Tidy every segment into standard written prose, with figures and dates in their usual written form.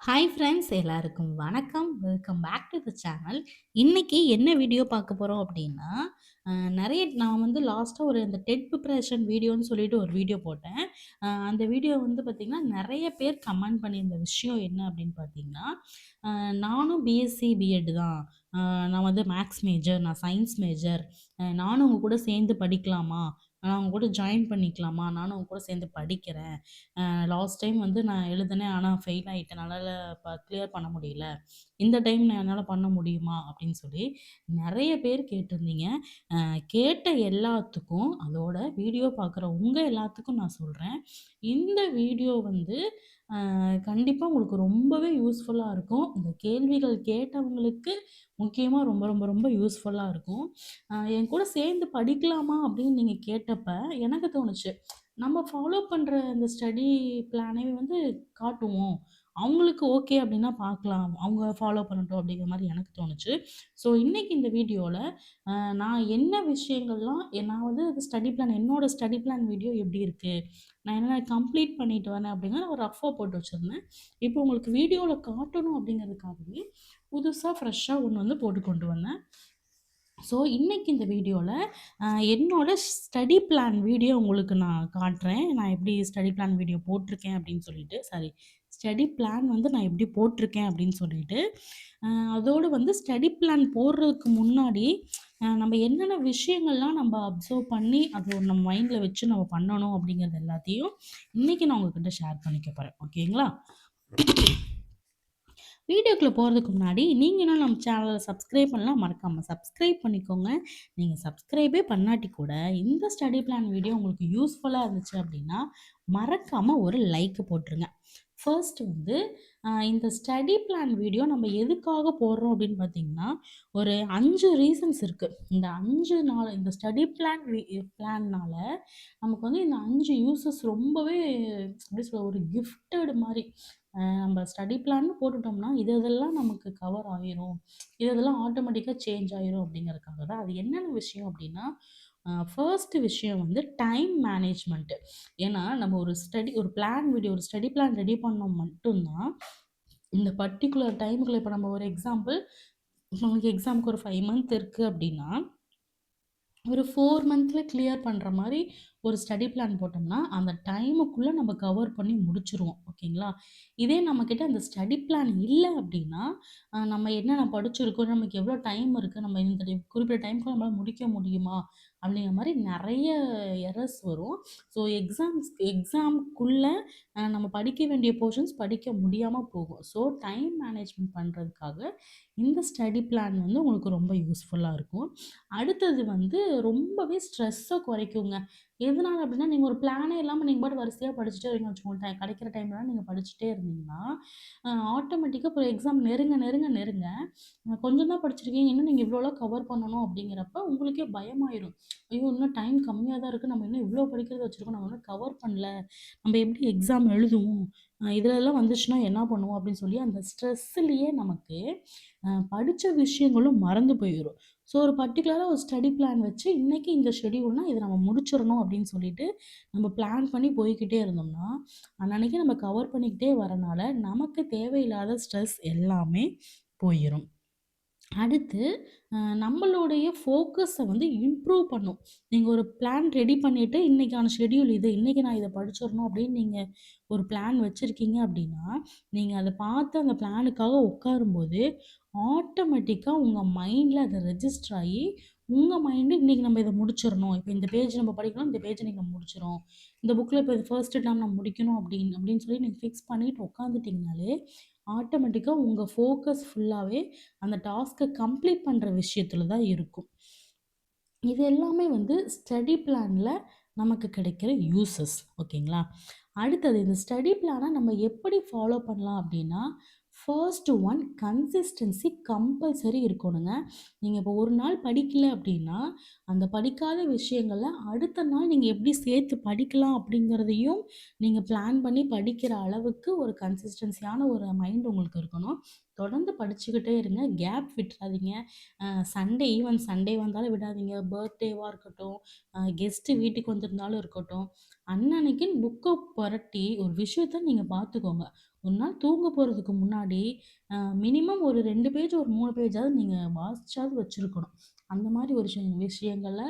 Hi friends எல்லாருக்கும் வணக்கம். Welcome back to the channel. இன்னைக்கு என்ன வீடியோ பார்க்க போறோம் அப்படின்னா, நெறைய நான் வந்து லாஸ்ட்டா இந்த டெட் ப்ரிப்பரேஷன் வீடியோன்னு சொல்லிட்டு ஒரு வீடியோ போட்டேன். அந்த வீடியோ வந்து பார்த்தீங்கன்னா, நெறைய பேர் கமெண்ட் பண்ணியிருந்த விஷயம் என்ன அப்படின்னு பார்த்தீங்கன்னா, அ நானும் பிஎஸ்சி, பிஎட் தான். அ நான் வந்து மேத்ஸ் மேஜர், நான் சயின்ஸ் மேஜர். நானும் உங்க கூட சேர்ந்து படிக்கலாமா? நான் உங்க கூட ஜாயின் பண்ணிக்கலாமா? நானும் உங்க கூட சேர்ந்து படிக்கிறேன். லாஸ்ட் டைம் வந்து நான் எழுதினேன். ஆனா ஃபெயில் ஆயிட்டேன். என்னால கிளியர் பண்ண முடியல. இந்த டைம் என்னால பண்ண முடியுமா? அப்படின்னு சொல்லி நெறைய பேர் கேட்டிருந்தீங்க. கேட்ட எல்லாத்துக்கும் அதோட வீடியோ பார்க்குற உங்க எல்லாத்துக்கும் நான் சொல்றேன். இந்த வீடியோ வந்து கண்டிப்பா உங்களுக்கு ரொம்பவே யூஸ்ஃபுல்லா இருக்கும். இந்த கேள்விகள் கேட்டவங்களுக்கு முக்கியமா ரொம்ப ரொம்ப ரொம்ப யூஸ்ஃபுல்லா இருக்கும். என் கூட சேர்ந்து படிக்கலாமா? அப்படின்னு நீங்க கேட்டப்ப எனக்கு தோணுச்சு. நம்ம ஃபாலோ பண்ற இந்த ஸ்டடி பிளானே வந்து காட்டுவோம். அவங்களுக்கு ஓகே அப்டின்னா பார்க்கலாம். அவங்க ஃபாலோ பண்ணட்டும் அப்டிங்கிற மாரி எனக்கு தோணுச்சு. ஸோ இன்னைக்கு இந்த வீடியோல அ நான் என்ன விஷயங்கள்லாம் நான் வந்து ஸ்டடி பிளான் என்னோட ஸ்டடி பிளான் வீடியோ எப்டி இருக்கு? நான் என்ன கம்ப்ளீட் பண்ணிட்டு வரேன் அப்டிங்கிறத ஒரு ரஃப்பா போட்டு வச்சிருந்தேன். இப்போ உங்களுக்கு வீடியோல காட்டணும் அப்டிங்கிறதுக்காகவே புதுசா ஃப்ரெஷ்ஷா ஒண்ணு வந்து போட்டு கொண்டு வந்தேன். ஸோ, இன்னைக்கு இந்த வீடியோல என்னோட ஸ்டடி பிளான் வீடியோ உங்களுக்கு நான் காட்டுறேன். நான் எப்படி ஸ்டடி பிளான் வீடியோ போட்டிருக்கேன் அப்படின்னு சொல்லிட்டு, சாரி ஸ்டடி பிளான் வந்து நான் எப்படி போட்டிருக்கேன் அப்படின்னு சொல்லிட்டு, அ அதோடு வந்து ஸ்டடி பிளான் போடுறதுக்கு முன்னாடி, நம்ம என்னென்ன விஷயங்கள்லாம் நம்ம அப்சர்வ் பண்ணி, அது நம்ம மைண்ட்ல வச்சு நம்ம பண்ணணும் அப்படிங்கிறது எல்லாத்தையும், இன்னைக்கு நான் உங்ககிட்ட ஷேர் பண்ணிக்க போறேன். ஓகேங்களா? வீடியோக்குள்ள போறதுக்கு முன்னாடி, நீங்க இன்னும் நம்ம சேனல சப்ஸ்கிரைப் பண்ணலனா மறக்காம சப்ஸ்கிரைப் பண்ணிக்கோங்க. நீங்க சப்ஸ்கிரைபே பண்ணாட்டி கூட, இந்த ஸ்டடி பிளான் வீடியோ உங்களுக்கு யூஸ்ஃபுல்லா இருந்துச்சு அப்டின்னா, மறக்காம ஒரு லைக் போட்டுருங்க. ஃபர்ஸ்ட் வந்து இந்த ஸ்டடி பிளான் வீடியோ நம்ம எதுக்காக போடுறோம் அப்டின்னு பார்த்தீங்கன்னா, ஒரு 5 ரீசன்ஸ் இருக்கு. இந்த 5 நாள் இந்த ஸ்டடி பிளான்னால நமக்கு வந்து இந்த 5 யூசஸ் ரொம்பவே எப்படி சொல்ல ஒரு கிஃப்டட் மாரி. நம்ம ஸ்டடி பிளான்னு போட்டுட்டோம்னா, இது இதெல்லாம் நமக்கு கவர் ஆயிரும். இது இதெல்லாம் ஆட்டோமேட்டிக்கா சேஞ்ச் ஆயிரும் அப்படிங்கிறதுக்காக தான். அது என்னென்ன விஷயம் அப்படின்னா, ஃபர்ஸ்ட் விஷயம் வந்து டைம் மேனேஜ்மென்ட். ஏன்னா, நம்ம ஒரு பிளான் வீடியோ ஒரு ஸ்டடி பிளான் ரெடி பண்ணோம் மட்டும் தான், இந்த பர்ட்டிகுலர் டைம்க்குள்ள இப்ப நம்ம ஒரு எக்ஸாம்பிள் உங்களுக்கு எக்ஸாம்க்கு ஒரு 5 மந்த் இருக்கு அப்படின்னா, ஒரு 4 மந்த்ல கிளியர் பண்ற மாரி ஒரு ஸ்டடி பிளான் போட்டோம்னா, அந்த டைமுக்குள்ள நம்ம கவர் பண்ணி முடிச்சுருவோம். ஓகேங்களா? இதே நம்மகிட்ட அந்த ஸ்டடி பிளான் இல்ல அப்டின்னா, நம்ம என்னென்ன படிச்சிருக்கோம், நமக்கு எவ்வளோ டைம் இருக்கு, நம்ம இந்த குறிப்பிட்ட டைம்க்குள்ள நம்மளால முடிக்க முடியுமா? அப்படிங்கிற மாரி நெறைய எரர்ஸ் வரும். ஸோ எக்ஸாம்க்குள்ள நம்ம படிக்க வேண்டிய போர்ஷன்ஸ் படிக்க முடியாம போகும். ஸோ டைம் மேனேஜ்மென்ட் பண்றதுக்காக இந்த ஸ்டடி பிளான் வந்து உங்களுக்கு ரொம்ப யூஸ்ஃபுல்லா இருக்கும். அடுத்தது வந்து ரொம்பவே ஸ்ட்ரெஸ்ஸ குறைக்குங்க. எதனால அப்டின்னா, நீங்க ஒரு பிளானே இல்லாம நீங்க பாட்டுக்கு வரிசையா படிச்சுட்டே இருக்கீங்கன்னு வச்சுக்கோங்களேன். கிடைக்கிற டைம்லலாம் நீங்க படிச்சுட்டே இருந்தீங்கன்னா, ஆட்டோமேட்டிக்கா இப்போ எக்ஸாம் நெருங்க, நெருங்க, நெருங்க கொஞ்சம் தான் படிச்சிருக்கீங்க. இன்னும் நீங்க இவ்வளோலாம் கவர் பண்ணணும் அப்டிங்கிறப்ப உங்களுக்கே பயமாயிரும். ஐயோ! இன்னும் டைம் கம்மியா தான் இருக்கு. நம்ம இன்னும் இவ்ளோ படிக்கிறத வச்சிருக்கோம். நம்ம இன்னும் கவர் பண்ணல. நம்ம எப்படி எக்ஸாம் எழுதுவோம்? இதுலலாம் வந்துச்சுன்னா என்ன பண்ணுவோம்? அப்படின்னு சொல்லி அந்த ஸ்ட்ரெஸ்ஸுலயே நமக்கு படிச்ச விஷயங்களும் மறந்து போயிரும். ஸோ ஒரு பர்ட்டிகுலரா ஒரு ஸ்டடி பிளான் வச்சு, இன்னைக்கு இந்த ஷெட்யூல்னா இத நம்ம முடிச்சிரணும் அப்படின்னு சொல்லிட்டு, நம்ம பிளான் பண்ணி போய்க்கிட்டே இருந்தோம்னா, அன்னன்னைக்கு நம்ம கவர் பண்ணிக்கிட்டே வரனால, நமக்கு தேவையில்லாத ஸ்ட்ரெஸ் எல்லாமே போயிரும். அடுத்து நம்மளுடைய ஃபோக்கஸ வந்து இம்ப்ரூவ் பண்ணும். நீங்க ஒரு பிளான் ரெடி பண்ணிட்டு, இன்னைக்கான ஷெட்யூல் இது. இன்னைக்கு நான் இத படிச்சிரணும் அப்படின்னு நீங்க ஒரு பிளான் வச்சிருக்கீங்க அப்படின்னா, நீங்க அத பார்த்து அந்த பிளானுக்காக உட்காரும்போது, ஆட்டோமேட்டிக்கா உங்க மைண்ட்ல அது ரெஜிஸ்டர் ஆயி, உங்க மைண்ட் இன்னைக்கு நம்ம இத முடிச்சிரணும். இப்ப இந்த பேஜ் நம்ம படிக்கணும். இந்த பேஜ இன்னைக்கு நம்ம முடிச்சிரும். இந்த புக்ல இப்ப ஃபர்ஸ்ட் டேர்ம் நம்ம முடிக்கணும் அப்படின்னு சொல்லி நீங்க ஃபிக்ஸ் பண்ணிட்டு உட்காந்துட்டீங்கனாலே, ஆட்டோமேட்டிக்கா உங்க ஃபோக்கஸ் ஃபுல்லாவே அந்த டாஸ்க்க கம்ப்ளீட் பண்ற விஷயத்துல தான் இருக்கும். இது எல்லாமே வந்து ஸ்டடி பிளான்ல நமக்கு கிடைக்கிற யூசஸ். ஓகேங்களா? அடுத்தது இந்த ஸ்டடி பிளான நம்ம எப்படி ஃபாலோ பண்ணலாம் அப்படின்னா, ஃபர்ஸ்ட் ஒன் கன்சிஸ்டன்சி கம்பல்சரி இருக்கணுங்க. நீங்க இப்போ ஒரு நாள் படிக்கல அப்படின்னா, அந்த படிக்காத விஷயங்கள அடுத்த நாள் நீங்க எப்படி சேர்த்து படிக்கலாம் அப்படிங்கிறதையும் நீங்க பிளான் பண்ணி படிக்கிற அளவுக்கு ஒரு கன்சிஸ்டன்சியான ஒரு மைண்ட் உங்களுக்கு இருக்கணும். தொடர்ந்து படிச்சுக்கிட்டே இருங்க. கேப் விட்றாதீங்க. ஈவன் சண்டே வந்தாலும் விடாதீங்க. பர்த்டேவா இருக்கட்டும், கெஸ்ட்டு வீட்டுக்கு வந்திருந்தாலும் இருக்கட்டும், அன்னன்னைக்குன்னு புக்க புரட்டி ஒரு விஷயத்த நீங்க பார்த்துக்கோங்க. ஒரு நாள் தூங்க போறதுக்கு முன்னாடி மினிமம் ஒரு 2 பேஜ், ஒரு 3 பேஜாவது நீங்க வாசிச்சாவது வச்சிருக்கணும். அந்த மாரி ஒரு விஷயங்கள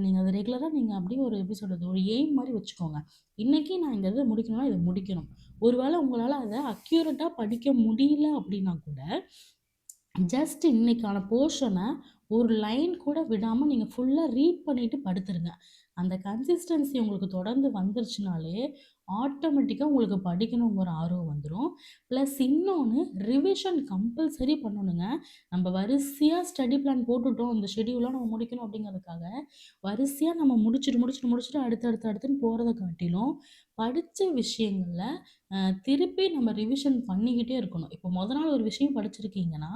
நீங்க அத ரெகுலரா நீங்க அப்படியே ஒரு எப்படி சொல்றது? ஒரு எய்ம் மாரி வச்சுக்கோங்க. இன்னைக்கு நான் இந்த இத முடிக்கணும்னா, இத முடிக்கணும். ஒரு வேள உங்களால அத அக்யூரேட்டா படிக்க முடியல அப்படின்னா கூட, ஜஸ்ட் இன்னைக்கான போர்ஷன ஒரு லைன் கூட விடாம நீங்க ஃபுல்லா ரீட் பண்ணிட்டு படுத்துருங்க. அந்த கன்சிஸ்டன்சி உங்களுக்கு தொடர்ந்து வந்துருச்சுனாலே, ஆட்டோமேட்டிக்கா உங்களுக்கு படிக்கணுங்கிற ஆர்வம் வந்துரும். ப்ளஸ் இன்னொன்னு ரிவிஷன் கம்பல்சரி பண்ணணுங்க. நம்ம வரிசையா ஸ்டடி பிளான் போட்டுட்டோம். இந்த ஷெட்யூல நம்ம முடிக்கணும் அப்படிங்கிறதுக்காக, வரிசையா நம்ம முடிச்சுட்டு அடுத்துன்னு போறத காட்டிலும், படிச்ச விஷயங்கள அ திருப்பி நம்ம ரிவிஷன் பண்ணிக்கிட்டே இருக்கணும். இப்போ மொத நாள் ஒரு விஷயம் படிச்சிருக்கீங்கன்னா,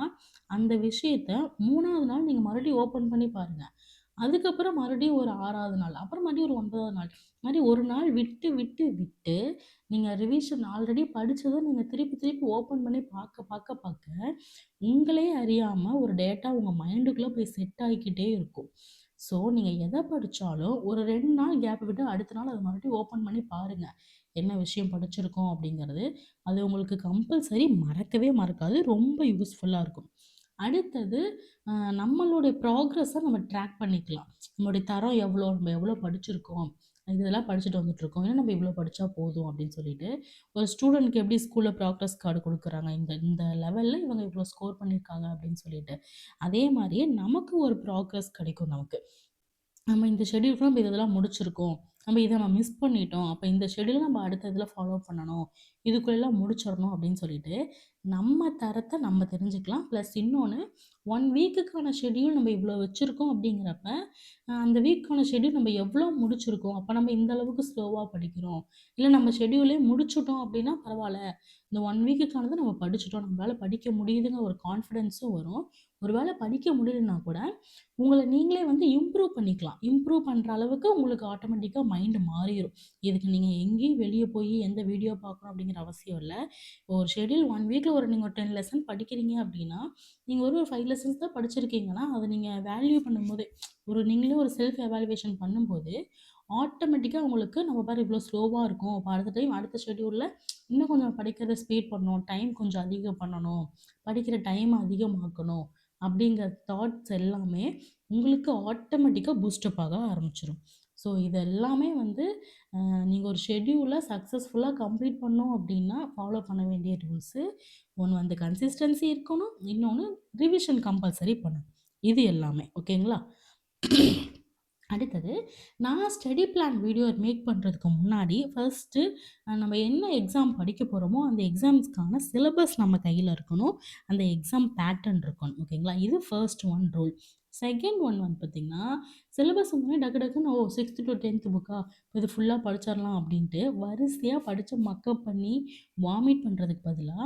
அந்த விஷயத்த 3வது நாள் நீங்க மறுபடியும் ஓப்பன் பண்ணி பாருங்க. அதுக்கப்புறம் மறுபடியும் ஒரு 6வது நாள், அப்புறம் மறுபடியும் ஒரு 9வது நாள். மாரி ஒரு நாள் விட்டு, நீங்க ரிவிஷன் ஆல்ரெடி படிச்சத நீங்க திருப்பி ஓப்பன் பண்ணி பாக்க, உங்களே அறியாம ஒரு டேட்டா உங்க மைண்டுக்குள்ள போய் செட் ஆகிக்கிட்டே இருக்கும். ஸோ, நீங்க எத படிச்சாலும் ஒரு 2 நாள் கேப் விட்டு அடுத்த நாள் அத மறுபடியும் ஓப்பன் பண்ணி பாருங்க. என்ன விஷயம் படிச்சிருக்கோம் அப்படிங்கிறது. அது உங்களுக்கு கம்பல்சரி மறக்கவே மறக்காது. ரொம்ப யூஸ்ஃபுல்லா இருக்கும். அடுத்தது அ நம்மளுடைய ப்ராக்ரஸ நம்ம ட்ராக் பண்ணிக்கலாம். நம்மளுடைய தரம் எவ்வளோ? நம்ம எவ்வளோ படிச்சிருக்கோம்? இதெல்லாம் படிச்சுட்டு வந்துட்டுருக்கோம். ஏன்னா நம்ம இவ்வளோ படிச்சா போதும் அப்படின்னு சொல்லிட்டு, ஒரு ஸ்டூடண்ட்க்கு எப்படி ஸ்கூல்ல ப்ராக்ரஸ் கார்டு குடுக்குறாங்க. இந்த இந்த லெவல்ல இவங்க இவ்வளோ ஸ்கோர் பண்ணியிருக்காங்க அப்படின்னு சொல்லிட்டு. அதே மாரியே நமக்கு ஒரு ப்ராக்ரஸ் கிடைக்கும் நமக்கு. நம்ம இந்த ஷெட்யூல்குள்ள நம்ம இதெல்லாம் முடிச்சிருக்கோம். நம்ம இத நம்ம மிஸ் பண்ணிட்டோம். அப்ப இந்த ஷெட்யூல நம்ம அடுத்த இதுல ஃபாலோ பண்ணணும். இதுக்குள்ளலாம் முடிச்சிரணும் அப்படின்னு சொல்லிட்டு, நம்ம தரத்த நம்ம தெரிஞ்சுக்கலாம். பிளஸ் இன்னொன்னு 1 வீக்குக்கான ஷெட்யூல் நம்ம இவ்வளோ வச்சிருக்கோம் அப்படிங்கிறப்ப, அந்த வீக்கான ஷெட்யூல் நம்ம எவ்வளோ முடிச்சிருக்கோம். அப்ப நம்ம இந்த அளவுக்கு ஸ்லோவா படிக்கிறோம். இல்ல நம்ம ஷெட்யூலே முடிச்சுட்டோம் அப்படின்னா பரவால்ல. இந்த 1 வீக்குக்கானத நம்ம படிச்சுட்டோம். நம்மளால படிக்க முடியுதுங்கிற ஒரு கான்ஃபிடன்ஸும் வரும். ஒரு வேள படிக்க முடியலன்னா கூட உங்கள நீங்களே வந்து இம்ப்ரூவ் பண்ணிக்கலாம். இம்ப்ரூவ் பண்ற அளவுக்கு உங்களுக்கு ஆட்டோமேட்டிக்கா மைண்ட் மாறிரும். இதுக்கு நீங்க எங்கேயும் வெளிய போய் எந்த வீடியோ பார்க்கணும் அப்படிங்கிற அவசியம் இல்ல. ஒரு ஷெட்யூல் 1 வீக்ல நீங்க ஒரு 10 லெசன் படிக்கிறீங்க அப்படின்னா, நீங்க ஒரு 5 லெசன்ஸ் தான் படிச்சிருக்கீங்கன்னா, அத நீங்க வேல்யூ பண்ணும்போதே, நீங்களே ஒரு செல்ஃப் எவாலுவேஷன் பண்ணும்போது, ஆட்டோமேட்டிக்கா உங்களுக்கு நம்ம பாரு இவ்வளோ ஸ்லோவா இருக்கோம். அப்ப அடுத்த டைம் அடுத்த ஷெட்யூல்ல இன்னும் கொஞ்சம் படிக்கிறத ஸ்பீட் பண்ணணும். டைம் கொஞ்சம் அதிகம் பண்ணணும். படிக்கிற டைம் அதிகமாக்கணும். அப்படிங்கிற தாட்ஸ் எல்லாமே உங்களுக்கு ஆட்டோமேட்டிக்கா பூஸ்டப் ஆக ஆரம்பிச்சுரும். ஸோ இது எல்லாமே வந்து நீங்க ஒரு ஷெட்யூல சக்சஸ்ஃபுல்லா கம்ப்ளீட் பண்ணோம் அப்படின்னா, ஃபாலோ பண்ண வேண்டிய ரூல்ஸு. ஒண்ணு வந்து கன்சிஸ்டன்சி இருக்கணும். இன்னொன்னு ரிவிஷன் கம்பல்சரி பண்ணணும். இது எல்லாமே. ஓகேங்களா? அடுத்தது, நான் ஸ்டடி பிளான் வீடியோ மேக் பண்றதுக்கு முன்னாடி, ஃபர்ஸ்ட்டு நம்ம என்ன எக்ஸாம் படிக்க போறோமோ, அந்த எக்ஸாம்ஸ்க்கான சிலபஸ் நம்ம கையில இருக்கணும். அந்த எக்ஸாம் பேட்டர்ன் இருக்கணும். ஓகேங்களா? இது first one rule. Second one வந்து பார்த்தீங்கன்னா, சிலபஸ் வந்தோனே டக்கு டக்குன்னு 6த் டூ 10த் புக்கா? இது ஃபுல்லா படிச்சிரலாம் அப்படின்ட்டு, வரிசையா படிச்சு மக்கப் பண்ணி, வாமிட் பண்றதுக்கு பதிலா,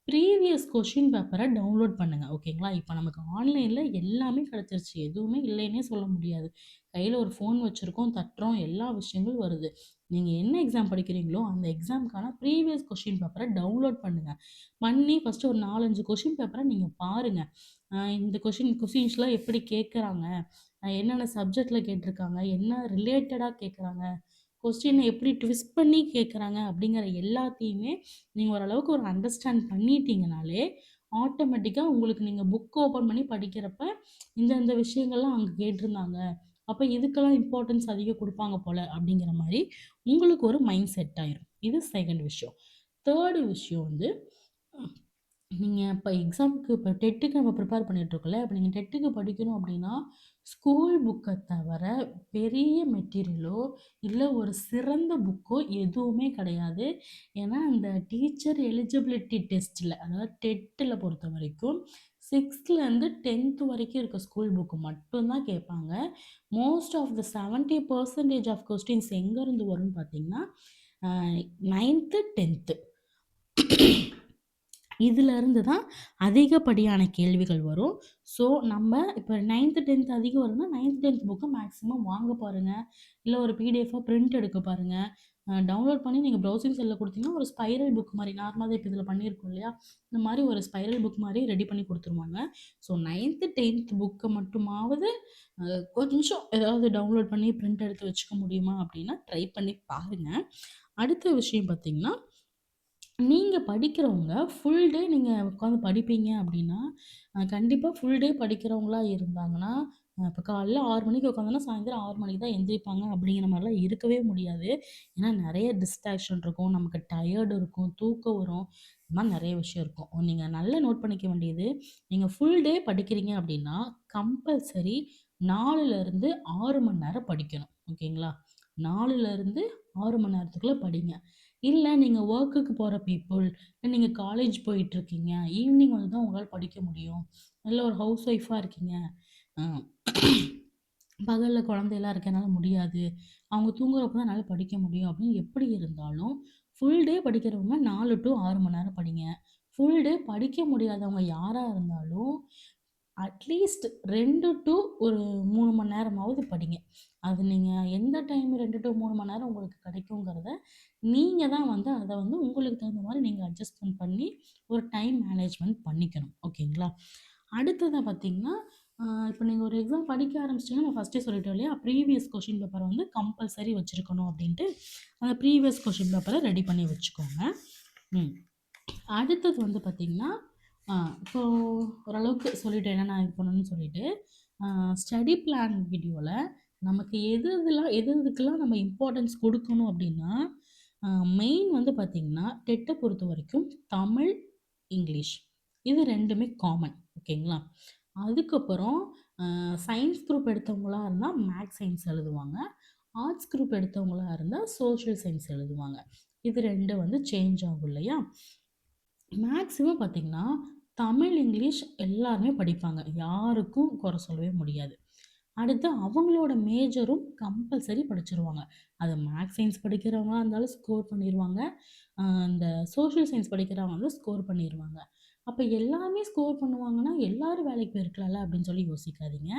ப்ரீவியஸ் கொஸ்டின் பேப்பர டவுன்லோட் பண்ணுங்க. ஓகேங்களா? இப்ப நமக்கு ஆன்லைன்ல எல்லாமே கிடைச்சிருச்சு. எதுவுமே இல்லைன்னே சொல்ல முடியாது. கையில ஒரு ஃபோன் வச்சிருக்கோம், தட்டுறோம், எல்லா விஷயங்களும் வருது. நீங்க என்ன எக்ஸாம் படிக்கிறீங்களோ, அந்த எக்ஸாம்க்கான ப்ரீவியஸ் கொஸ்டின் பேப்பர டவுன்லோட் பண்ணுங்க. பண்ணி ஃபர்ஸ்ட்டு ஒரு 4, 5 கொஸ்டின் பேப்பர நீங்க பாருங்க. இந்த கொஸ்டின்ஸ்லாம் எப்படி கேட்கறாங்க? என்னென்ன சப்ஜெக்ட்ல கேட்டிருக்காங்க? என்ன ரிலேட்டடா கேட்கறாங்க? கொஸ்டின எப்படி ட்விஸ்ட் பண்ணி கேட்கறாங்க? அப்படிங்கிற எல்லாத்தையுமே நீங்க ஓரளவுக்கு ஒரு அண்டர்ஸ்டாண்ட் பண்ணிட்டீங்கனாலே, ஆட்டோமேட்டிக்கா உங்களுக்கு நீங்க புக் ஓப்பன் பண்ணி படிக்கிறப்ப, இந்த இந்த விஷயங்கள்லாம் அங்க கேட்டிருந்தாங்க. அப்ப இதுக்கெல்லாம் இம்பார்ட்டன்ஸ் அதிகம் குடுப்பாங்க போல, அப்படிங்கிற மாரி உங்களுக்கு ஒரு மைண்ட் செட் ஆயிரும். இது செகண்ட் விஷயம். 3 விஷயம் வந்து நீங்க இப்ப எக்ஸாம்க்கு இப்ப டெட்டுக்கு நம்ம ப்ரிப்பேர் பண்ணிட்டுருக்கோம்ல, இப்ப நீங்க டெட்டுக்கு படிக்கணும் அப்டின்னா, ஸ்கூல் புக்க தவிர பெரிய மெட்டீரியலோ, இல்ல ஒரு சிறந்த புக்கோ எதுவுமே கிடையாது. ஏன்னா, அந்த டீச்சர் எலிஜிபிலிட்டி டெஸ்ட்ல அதாவது டெட்ல பொறுத்தவரைக்கும் 6த்லேருந்து 10த் வரைக்கும் இருக்க ஸ்கூல் புக் மட்டும் தான் கேட்பாங்க. Most of the 70% of questions எங்கருந்து வரும்னு பார்த்தீங்கன்னா, அ 9த், 10த் இதிலருந்து தான் அதிகப்படியான கேள்விகள் வரும். ஸோ, நம்ம இப்ப 9த், 10த் அதிகம் வருதுன்னா 9த், 10த் புக்க மேக்ஸிமம் வாங்க பாருங்க. இல்ல ஒரு பிடிஎஃபா பிரிண்ட் எடுக்க பாருங்க. டவுன்லோட் பண்ணி நீங்க ப்ரௌசிங் செல்ல குடுத்தீங்கன்னா, ஒரு ஸ்பைரல் புக் மாரி நார்மலா இப்ப இதில பண்ணியிருக்கோம் இல்லையா? இந்த மாரி ஒரு ஸ்பைரல் புக் மாரி ரெடி பண்ணி குடுத்துருவாங்க. ஸோ 9த், 10த் புக்க மட்டுமாவது கொஞ்சம் ஏதாவது டவுன்லோட் பண்ணி பிரிண்ட் எடுத்து வச்சுக்க முடியுமா? அப்டின்னா ட்ரை பண்ணி பாருங்க. அடுத்த விஷயம் பார்த்தீங்கன்னா நீங்க படிக்கிறவங்க ஃபுல் டே நீங்க உட்காந்து படிப்பீங்க அப்படின்னா, கண்டிப்பா ஃபுல் டே படிக்கிறவங்களா இருந்தாங்கன்னா, இப்ப காலைல 6 மணிக்கு உட்காந்தோம்னா, சாயந்தரம் 6 மணிக்கு தான் எந்திரிப்பாங்க அப்படிங்கிற மாரிலாம் இருக்கவே முடியாது. ஏன்னா நெறைய டிஸ்ட்ராக்ஷன் இருக்கும். நமக்கு டயர்டு இருக்கும், தூக்கம் வரும். இந்த மாரி நெறைய விஷயம் இருக்கும். நீங்க நல்லா நோட் பண்ணிக்க வேண்டியது, நீங்க ஃபுல் டே படிக்கிறீங்க அப்படின்னா, கம்பல்சரி 4லருந்து 6 மணி நேரம் படிக்கணும். ஓகேங்களா? 4லருந்து 6 மணி நேரத்துக்குள்ள படிங்க. இல்ல நீங்க வொர்க்குக்கு போற பீப்பிள், இல்ல நீங்க காலேஜ் போயிட்டுருக்கீங்க. ஈவினிங் வந்து தான் உங்களால படிக்க முடியும். இல்ல ஒரு ஹவுஸ் ஒய்ஃபா இருக்கீங்க. அ பகல்ல குழந்தைலாம் இருக்கு என்னால முடியாது. அவங்க தூங்குறப்ப தான் என்னால படிக்க முடியும் அப்படின்னு எப்படி இருந்தாலும், ஃபுல் டே படிக்கிறவங்க 4 டூ 6 மணி நேரம் படிங்க. ஃபுல் டே படிக்க முடியாதவங்க யாரா இருந்தாலும், அட்லீஸ்ட் 2 டூ ஒரு 3 மணி நேரமாவது படிங்க. அது நீங்க எந்த டைம் 2 டூ 3 மணி நேரம் உங்களுக்கு கிடைக்குங்கிறத, நீங்க தான் வந்து அத வந்து உங்களுக்கு தகுந்த மாரி நீங்க அட்ஜஸ்ட்மென்ட் பண்ணி, ஒரு டைம் மேனேஜ்மென்ட் பண்ணிக்கணும். ஓகேங்களா? அடுத்ததா பார்த்தீங்கன்னா, இப்ப நீங்க ஒரு எக்ஸாம் படிக்க ஆரம்பிச்சிட்டீங்கன்னா, நான் ஃபர்ஸ்ட்டே சொல்லிட்டேன் இல்லையா? ப்ரீவியஸ் கொஸ்டின் பேப்பர வந்து கம்பல்சரி வச்சிருக்கணும் அப்டின்ட்டு, அந்த ப்ரீவியஸ் கொஸ்டின் பேப்பர ரெடி பண்ணி வச்சுக்கோங்க. ம். அடுத்தது வந்து பார்த்தீங்கன்னா, அ இப்போ ஓரளவுக்கு சொல்லிட்டேன் என்னென்ன இது பண்ணணும்னு சொல்லிட்டு, அ ஸ்டடி பிளான் வீடியோல நமக்கு எதுக்கெல்லாம் நம்ம இம்பார்ட்டன்ஸ் குடுக்கணும் அப்டின்னா, அ மெயின் வந்து பார்த்தீங்கன்னா, டெட்ட பொறுத்தவரைக்கும் தமிழ், இங்கிலீஷ் இது 2மே காமன். ஓகேங்களா? அதுக்கப்புறம் சயன்ஸ் குரூப் எடுத்தவங்களா இருந்தா மேத்ஸ், சயன்ஸ் எழுதுவாங்க. ஆர்ட்ஸ் குரூப் எடுத்தவங்களா இருந்தா சோஷியல் சயன்ஸ் எழுதுவாங்க. இது 2 வந்து சேஞ்ச் ஆகும் இல்லையா? மேக்ஸிமம் பார்த்தீங்கன்னா, தமிழ், இங்கிலீஷ் எல்லாருமே படிப்பாங்க. யாருக்கும் குறை சொல்லவே முடியாது. அடுத்து அவங்களோட மேஜரும் கம்பல்சரி படிச்சுருவாங்க. அது மேத்ஸ், சயன்ஸ் படிக்கிறவங்களா இருந்தாலும் ஸ்கோர் பண்ணிருவாங்க. இந்த சோஷியல் சயன்ஸ் படிக்கிறவங்க வந்து ஸ்கோர் பண்ணிருவாங்க. அப்ப எல்லாமே ஸ்கோர் பண்ணுவாங்கன்னா, எல்லாரும் வேலைக்கு போயிருக்கலாம்ல அப்படின்னு சொல்லி யோசிக்காதீங்க.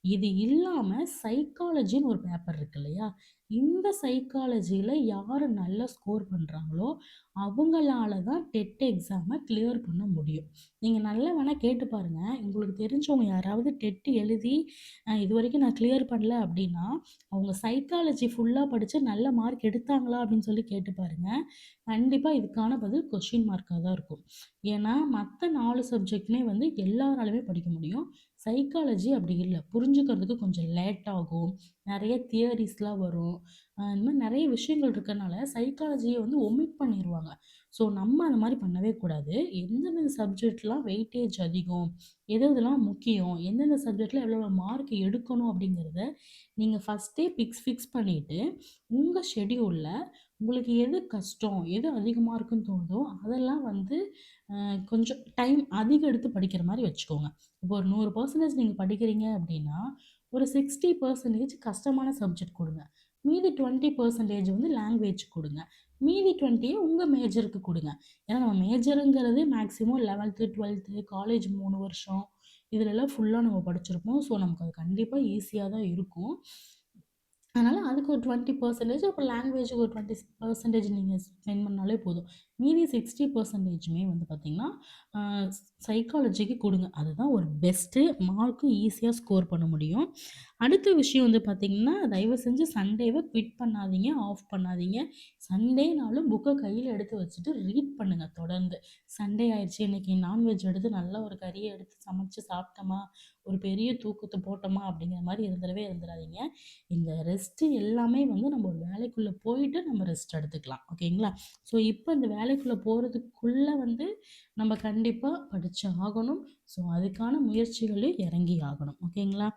இது இல்லாம சைக்காலஜின்னு ஒரு பேப்பர் இருக்கு இல்லையா? இந்த சைக்காலஜில யாரு நல்லா ஸ்கோர் பண்றாங்களோ, அவங்களால தான் டெட் எக்ஸாம கிளியர் பண்ண முடியும். நீங்க நல்லா வேணா கேட்டு பாருங்க. உங்களுக்கு தெரிஞ்சவங்க யாராவது டெட் எழுதி, இதுவரைக்கும் நான் கிளியர் பண்ணல அப்படின்னா, அவங்க சைக்காலஜி ஃபுல்லா படிச்சு நல்ல மார்க் எடுத்தாங்களா அப்படின்னு சொல்லி கேட்டு பாருங்க. கண்டிப்பா இதுக்கான பதில் கொஸ்டின் மார்க்கா தான் இருக்கும். ஏன்னா, மத்த 4 சப்ஜெக்ட்டுமே வந்து எல்லாராலுமே படிக்க முடியும். சைக்காலஜி அப்படி இல்ல. புரிஞ்சுக்கிறதுக்கு கொஞ்சம் லேட் ஆகும். நெறைய தியரீஸ்லாம் வரும். இந்த மாரி நெறைய விஷயங்கள் இருக்கனால, சைக்காலஜிய வந்து ஒமிட் பண்ணிருவாங்க. ஸோ, நம்ம அந்த மாரி பண்ணவே கூடாது. எந்தெந்த சப்ஜெக்ட்லாம் வெயிட்டேஜ் அதிகம், எதெல்லாம் முக்கியம், எந்தெந்த சப்ஜெக்ட்ல எவ்வளோ மார்க் எடுக்கணும் அப்படிங்கிறத, நீங்க ஃபர்ஸ்ட்டே ஃபிக்ஸ் பண்ணிட்டு, உங்க ஷெட்யூல்ல உங்களுக்கு எது கஷ்டம், எது அதிகமா இருக்குன்னு தோணுதோ, அதெல்லாம் வந்து கொஞ்சம் டைம் அதிகம் எடுத்து படிக்கிற மாரி வச்சுக்கோங்க. இப்போ ஒரு 100% நீங்க படிக்கிறீங்க அப்படின்னா, ஒரு 60% கஷ்டமான சப்ஜெக்ட் குடுங்க. மீதி 20% வந்து லாங்குவேஜ் குடுங்க. மீதி 20 உங்க மேஜருக்கு குடுங்க. ஏன்னா நம்ம மேஜருங்கிறது மேக்ஸிமம் 11த், 12த் காலேஜ் 3 வருஷம். இதுலலாம் ஃபுல்லா நம்ம படிச்சிருப்போம். ஸோ, நமக்கு அது கண்டிப்பா ஈஸியா தான் இருக்கும். அதனால அதுக்கு ஒரு 20% அப்புறம் லாங்குவேஜுக்கு ஒரு 20% நீங்க ஸ்பெண்ட் பண்ணாலே போதும். மீதி 60%மே வந்து பார்த்தீங்கன்னா, அ சைக்காலஜிக்கு குடுங்க. அதுதான் ஒரு பெஸ்ட்டு. மார்க்கும் ஈஸியா ஸ்கோர் பண்ண முடியும். அடுத்த விஷயம் வந்து பார்த்தீங்கன்னா, தயவு செஞ்சு சண்டேவ குவிட் பண்ணாதீங்க, ஆஃப் பண்ணாதீங்க. சண்டேனாலும் புக்க கையில எடுத்து வச்சுட்டு ரீட் பண்ணுங்க தொடர்ந்து. சண்டே ஆயிருச்சு இன்னைக்கு நான்வெஜ் எடுத்து நல்லா ஒரு கறிய எடுத்து சமைச்சு சாப்பிட்டோமா, ஒரு பெரிய தூக்கத்த போட்டோமா அப்படிங்கிற மாரி இருந்துறவே இருந்துறாதீங்க. இந்த ரெஸ்ட்டு எல்லாமே வந்து நம்ம ஒரு வேலைக்குள்ள போயிட்டு நம்ம ரெஸ்ட் எடுத்துக்கலாம். ஓகேங்களா? ஸோ, இப்ப இந்த வேலைக்குள்ள போறதுக்குள்ள வந்து நம்ம கண்டிப்பா படிச்சு ஆகணும். ஸோ, அதுக்கான முயற்சிகளையும் இறங்கி ஆகணும். ஓகேங்களா?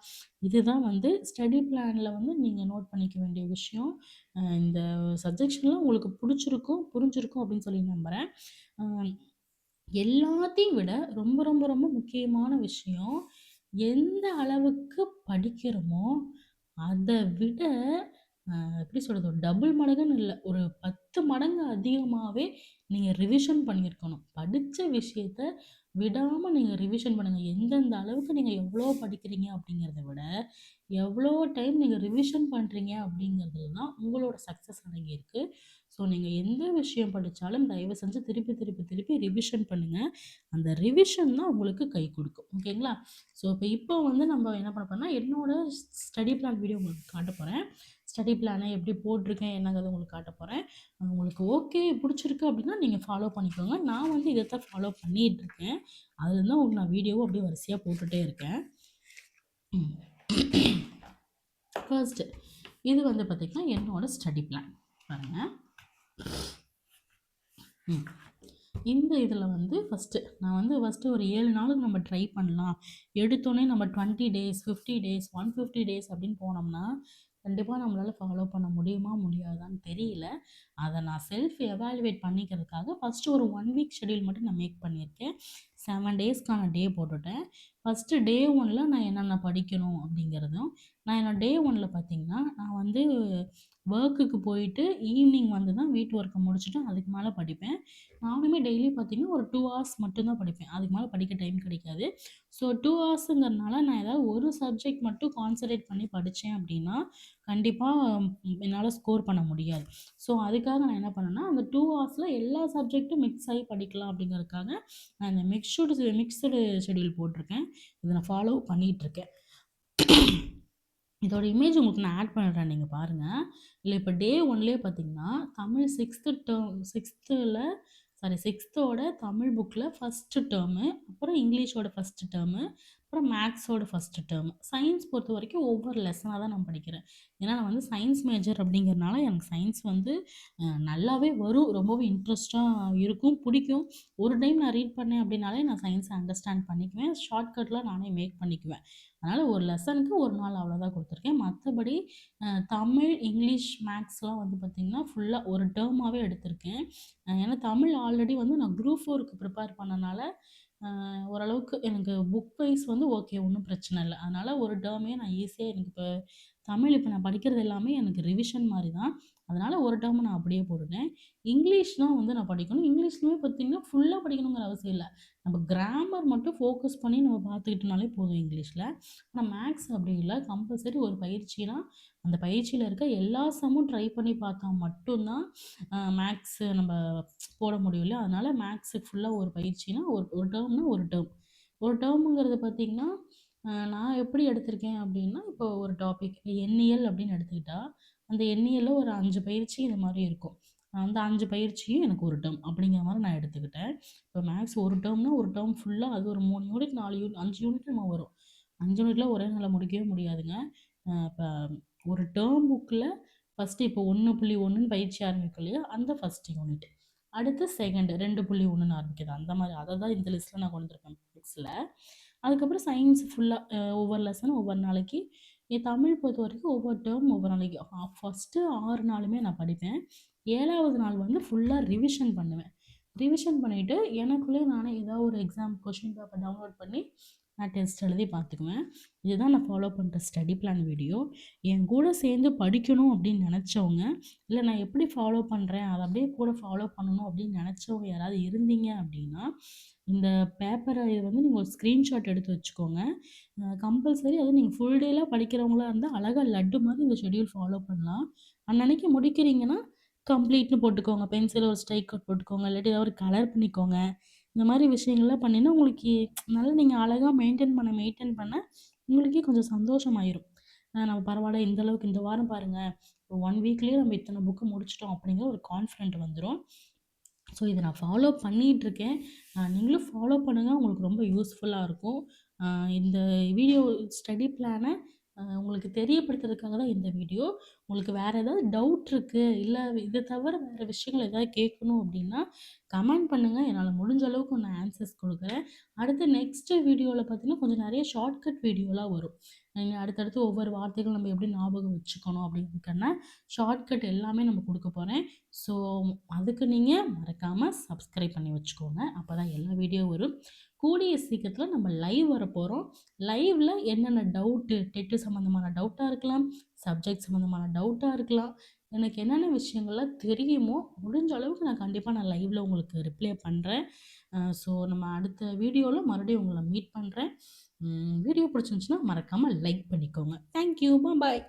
இதுதான் வந்து ஸ்டடி பிளான்ல வந்து நீங்க நோட் பண்ணிக்க வேண்டிய விஷயம். இந்த சஜஷன்லாம் உங்களுக்கு புடிச்சிருக்கும், புரிஞ்சிருக்கும் அப்படின்னு சொல்லி நம்புறேன். அ எல்லாத்தையும் விட ரொம்ப, ரொம்ப, ரொம்ப முக்கியமான விஷயம், எந்த அளவுக்கு படிக்கிறோமோ, அத விட எப்படி சொல்றது? ஒரு டபுள் மடங்குன்னு இல்ல. ஒரு 10 மடங்கு அதிகமாவே நீங்க ரிவிஷன் பண்ணியிருக்கணும். படிச்ச விஷயத்த விடாம நீங்க ரிவிஷன் பண்ணுங்க. எந்தெந்த அளவுக்கு நீங்க எவ்வளோ படிக்கிறீங்க அப்படிங்கிறத விட, எவ்வளோ டைம் நீங்க ரிவிஷன் பண்றீங்க அப்படிங்கிறதுல தான் உங்களோட சக்சஸ் அடங்கியிருக்கு. ஸோ, நீங்க எந்த விஷயம் படிச்சாலும் தயவு செஞ்சு திருப்பி, திருப்பி, திருப்பி ரிவிஷன் பண்ணுங்க. அந்த ரிவிஷன் தான் உங்களுக்கு கை குடுக்கும். ஓகேங்களா? ஸோ, இப்போ வந்து நம்ம என்ன பண்ண போறோம்னா, என்னோட ஸ்டடி பிளான் வீடியோ உங்களுக்கு காட்டப் போறேன். ஸ்டடி பிளானை எப்படி போட்டிருக்கேன் என்னங்கிறத உங்களுக்கு காட்ட போகிறேன். உங்களுக்கு ஓகே பிடிச்சிருக்கு அப்படின்னா நீங்கள் ஃபாலோ பண்ணிக்கோங்க. நான் வந்து இதை தான் ஃபாலோ பண்ணிகிட்ருக்கேன். அதுலேருந்து தான் உங்களுக்கு நான் வீடியோவும் அப்படியே வரிசையாக போட்டுகிட்டே இருக்கேன். ஃபர்ஸ்ட்டு இது வந்து பார்த்திங்கன்னா என்னோடய ஸ்டடி பிளான் பாருங்கள். இந்த இதில் வந்து நான் வந்து ஒரு 7 நாளுக்கு நம்ம ட்ரை பண்ணலாம். எடுத்தோடனே நம்ம 20 டேஸ் 50 டேஸ் 150 டேஸ் அப்படின்னு போனோம்னா கண்டிப்பாக நம்மளால் ஃபாலோ பண்ண முடியுமா முடியாதான்னு தெரியல. அதை நான் செல்ஃப் எவாலுவேட் பண்ணிக்கிறதுக்காக ஃபஸ்ட்டு ஒரு 1 வீக் ஷெட்யூல் மட்டும் நான் மேக் பண்ணியிருக்கேன். 7 டேஸ்க்கான டே போட்டுட்டேன். ஃபஸ்ட்டு டே 1ல் நான் என்னென்ன படிக்கணும் அப்படிங்கிறதும், நான் என்னோட டே 1ல் பார்த்திங்கன்னா நான் வந்து ஒர்க்குக்கு போயிட்டு ஈவினிங் வந்து தான் வீட்டு ஒர்க்கை முடிச்சுட்டு அதுக்கு மேலே படிப்பேன். நானுமே டெய்லி பார்த்திங்கன்னா ஒரு 2 ஹார்ஸ் மட்டும்தான் படிப்பேன். அதுக்கு மேலே படிக்க டைம் கிடைக்காது. ஸோ 2 ஹார்ஸுங்கிறனால நான் ஏதாவது ஒரு சப்ஜெக்ட் மட்டும் கான்சன்ட்ரேட் பண்ணி படித்தேன் அப்படின்னா கண்டிப்பாக என்னால் ஸ்கோர் பண்ண முடியாது. ஸோ அதுக்காக நான் என்ன பண்ணேன்னா அந்த 2 ஹார்ஸில் எல்லா சப்ஜெக்ட்டும் மிக்ஸ் ஆகி படிக்கலாம் அப்படிங்கிறதுக்காக நான் இந்த மிக்ஸ்டு ஷெட்யூல் போட்டிருக்கேன். இதை நான் ஃபாலோ பண்ணிகிட்ருக்கேன். இதோட இமேஜ் உங்களுக்கு நான் ஆட் பண்ணுறேன், நீங்கள் பாருங்கள். இல்லை இப்போ டே 1லேயே பார்த்தீங்கன்னா தமிழ் 6த்தோட தமிழ் புக்கில் ஃபஸ்ட்டு டேர்மு, அப்புறம் இங்கிலீஷோட ஃபஸ்ட்டு டேர்மு, அப்புறம் மேக்ஸோட ஃபஸ்ட்டு டேர்மு. சயின்ஸ் பொறுத்த வரைக்கும் ஒவ்வொரு லெசனாக தான் நான் படிக்கிறேன். ஏன்னா நான் வந்து சயின்ஸ் மேஜர் அப்படிங்கிறனால எனக்கு சயின்ஸ் வந்து நல்லாவே வரும், ரொம்பவே இன்ட்ரெஸ்ட்டாக இருக்கும், பிடிக்கும். ஒரு டைம் நான் ரீட் பண்ணேன் அப்படின்னாலே நான் சயின்ஸை அண்டர்ஸ்டாண்ட் பண்ணிக்குவேன், ஷார்ட்கட்டில் நானே மேக் பண்ணிக்குவேன். அதனால் ஒரு லெசனுக்கு ஒரு நாள் அவ்வளோதான் கொடுத்துருக்கேன். மற்றபடி தமிழ், இங்கிலீஷ், மேக்ஸ்லாம் வந்து பார்த்திங்கன்னா ஃபுல்லாக ஒரு டேர்மாகவே எடுத்திருக்கேன். ஏன்னா தமிழ் ஆல்ரெடி வந்து நான் குரூப் 4க்கு ப்ரிப்பேர் பண்ணனால ஓரளவுக்கு எனக்கு புக் வைஸ் வந்து ஓகே, ஒன்றும் பிரச்சனை இல்லை. அதனால் ஒரு டேர்மே நான் ஈஸியாக எனக்கு இப்போ தமிழ் இப்போ நான் படிக்கிறது எல்லாமே எனக்கு ரிவிஷன் மாதிரி தான். அதனால் ஒரு டேர்ம் நான் அப்படியே போட்டுட்டேன். இங்கிலீஷ் தான் வந்து நான் படிக்கணும். இங்கிலீஷ்லேயுமே பார்த்திங்கன்னா ஃபுல்லாக படிக்கணுங்கிற அவசியம் இல்லை. நம்ம கிராமர் மட்டும் ஃபோக்கஸ் பண்ணி நம்ம பார்த்துக்கிட்டோனாலே போதும் இங்கிலீஷில். ஆனால் மேக்ஸ் அப்படி இல்லை. கம்பல்சரி ஒரு பயிற்சினா அந்த பயிற்சியில் இருக்க எல்லா சம்மும் ட்ரை பண்ணி பார்த்தா மட்டும்தான் மேக்ஸு நம்ம போட முடியும் இல்லையா? அதனால் மேக்ஸுக்கு ஃபுல்லாக ஒரு பயிற்சினா ஒரு டேர்ம்னா ஒரு டேர்ம். ஒரு டேர்முங்கிறது பார்த்திங்கன்னா நான் எப்படி எடுத்திருக்கேன் அப்படின்னா, இப்போ ஒரு டாபிக் எண்ணியல் அப்படின்னு எடுத்துக்கிட்டா அந்த எண்ணியலில் ஒரு 5 பயிற்சி இது மாதிரி இருக்கும். அந்த 5 பயிற்சியும் எனக்கு ஒரு டேர்ம் அப்படிங்கிற மாதிரி நான் எடுத்துக்கிட்டேன். இப்போ மேக்ஸ் ஒரு டேர்ம்னா ஒரு டேர்ம் ஃபுல்லாக அது ஒரு 3 யூனிட் 4 யூனிட் 5 யூனிட் நம்ம வரும். 5 யூனிட்டில் ஒரே நாளில் முடிக்கவே முடியாதுங்க. இப்போ ஒரு டேர்ம் புக்கில் ஃபஸ்ட்டு இப்போ 1.1ன்னு பயிற்சி ஆரம்பிக்கும் இல்லையா? அந்த ஃபஸ்ட் யூனிட். அடுத்து செகண்ட் 2.1ன்னு ஆரம்பிக்குது. அந்த மாதிரி அதை தான் இந்த லிஸ்ட்டில் நான் கொண்டு வந்திருக்கேன் புக்ஸில். அதுக்கப்புறம் சயின்ஸ் ஃபுல்லாக ஒவ்வொரு லெசனும் ஒவ்வொரு நாளைக்கு. என் தமிழ் பொறுத்த வரைக்கும் ஒவ்வொரு டேர்ம் ஒவ்வொரு நாளைக்கு ஃபஸ்ட்டு 6 நாளுமே நான் படிப்பேன். 7வது நாள் வந்து ஃபுல்லாக ரிவிஷன் பண்ணுவேன். ரிவிஷன் பண்ணிவிட்டு எனக்குள்ளே நானே ஏதாவது ஒரு எக்ஸாம் கொஷின் பேப்பர் டவுன்லோட் பண்ணி நான் டெஸ்ட் எழுதி பார்த்துக்குவேன். இதுதான் நான் ஃபாலோ பண்ணுற ஸ்டடி பிளான் வீடியோ. என் கூட சேர்ந்து படிக்கணும் அப்படின்னு நினச்சவங்க, இல்லை நான் எப்படி ஃபாலோ பண்ணுறேன் அதை அப்படியே கூட ஃபாலோ பண்ணணும் அப்படின்னு நினச்சவங்க யாராவது இருந்தீங்க அப்படின்னா இந்த பேப்பரை இது வந்து நீங்கள் ஒரு ஸ்க்ரீன்ஷாட் எடுத்து வச்சுக்கோங்க. கம்பல்சரி அதுவும் நீங்கள் ஃபுல் டேலாம் படிக்கிறவங்களா இருந்தால் அழகாக லட்டு மாதிரி இந்த ஷெட்யூல் ஃபாலோ பண்ணலாம். அன்னன்னைக்கு முடிக்கிறீங்கன்னா கம்ப்ளீட்னு போட்டுக்கோங்க. பென்சில் ஒரு ஸ்ட்ரைக் அவுட் போட்டுக்கோங்க. இல்லாட்டி ஏதாவது ஒரு கலர் பண்ணிக்கோங்க. இந்த மாதிரி விஷயங்கள்லாம் பண்ணினா உங்களுக்கு நல்லா நீங்கள் அழகாக மெயின்டைன் பண்ண உங்களுக்கே கொஞ்சம் சந்தோஷமாயிரும். நம்ம பரவாயில்ல இந்த அளவுக்கு இந்த வாரம் பாருங்கள் 1 வீக்லேயே நம்ம இத்தனை புக்கு முடிச்சிட்டோம் அப்படிங்கிற ஒரு கான்ஃபிடென்ட் வந்துடும். ஸோ இதை நான் ஃபாலோ பண்ணிகிட்ருக்கேன். நீங்களும் ஃபாலோ பண்ணுங்கள், உங்களுக்கு ரொம்ப யூஸ்ஃபுல்லாக இருக்கும். இந்த வீடியோ ஸ்டடி பிளானை உங்களுக்கு தெரியப்படுத்துறதுக்காக தான் இந்த வீடியோ. உங்களுக்கு வேறு ஏதாவது டவுட் இருக்குது, இல்லை இதை தவிர வேறு விஷயங்கள் ஏதாவது கேட்கணும் அப்படின்னா கமெண்ட் பண்ணுங்கள். என்னால் முடிஞ்ச அளவுக்கு நான் ஆன்சர்ஸ் கொடுக்குறேன். அடுத்து நெக்ஸ்ட்டு வீடியோவில் பார்த்தீங்கன்னா கொஞ்சம் நிறைய ஷார்ட்கட் வீடியோலாம் வரும். அடுத்தடுத்து ஒவ்வொரு வார்த்தைகள் நம்ம எப்படி ஞாபகம் வச்சுக்கணும் அப்படிங்கிறதுக்கான ஷார்ட்கட் எல்லாமே நம்ம கொடுக்க போகிறேன். ஸோ அதுக்கு நீங்கள் மறக்காமல் சப்ஸ்கிரைப் பண்ணி வச்சுக்கோங்க. அப்போ தான் எல்லா வீடியோ வரும். கூடிய சீக்கிரத்தில் நம்ம லைவ் வரப்போகிறோம். லைவில் என்னென்ன டவுட்டு டெட்டு சம்மந்தமான டவுட்டாக இருக்கலாம், சப்ஜெக்ட் சம்மந்தமான டவுட்டாக இருக்கலாம், எனக்கு என்னென்ன விஷயங்கள்லாம் தெரியுமோ முடிஞ்ச அளவுக்கு நான் கண்டிப்பாக லைவில் உங்களுக்கு ரிப்ளை பண்ணுறேன். ஸோ நம்ம அடுத்த வீடியோவில் மறுபடியும் உங்களை மீட் பண்ணுறேன். வீடியோ பிடிச்சிருந்துச்சுன்னா மறக்காமல் லைக் பண்ணிக்கோங்க. தேங்க்யூ, பாய்.